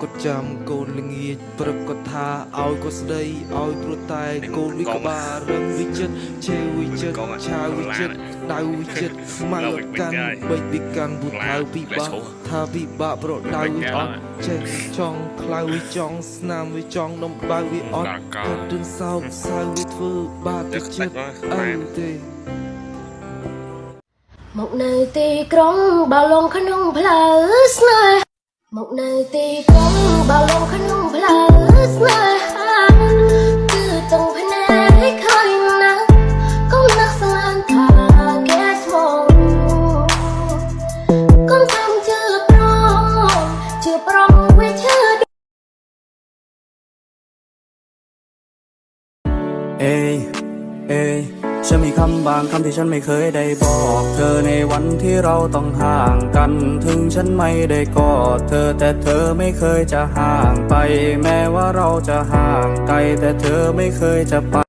ก็จำโกนละเงียดประกฏทาเอาก็สดายเอาตรวจตายโกนวิกบาเริ่มวิจิตเชวิจิตชาวิจิตดาววิจิตมาลกันใบวิกันบุตรเอาปีบะทาปีบะโปรดาววิออนเชช่องคลายวิจองสนามวิจองนมบาวิออนกระดึงเศร้าสายวิทฟูบาติจิตอันเดmột nơi tì krong bao lông khăn nung plus nơi một nơi tì krong bao lông khăn nung plus nơi cứ từng phần này khơi nắng cũng nắng sang thả ghét mong cũng thầm chưa prong với chưaเอยฉันมีคำบางคำที่ฉันไม่เคยได้บอกเธอในวันที่เราต้องห่างกันถึงฉันไม่ได้กอดเธอแต่เธอไม่เคยจะห่างไปแม้ว่าเราจะห่างไกลแต่เธอไม่เคยจะไป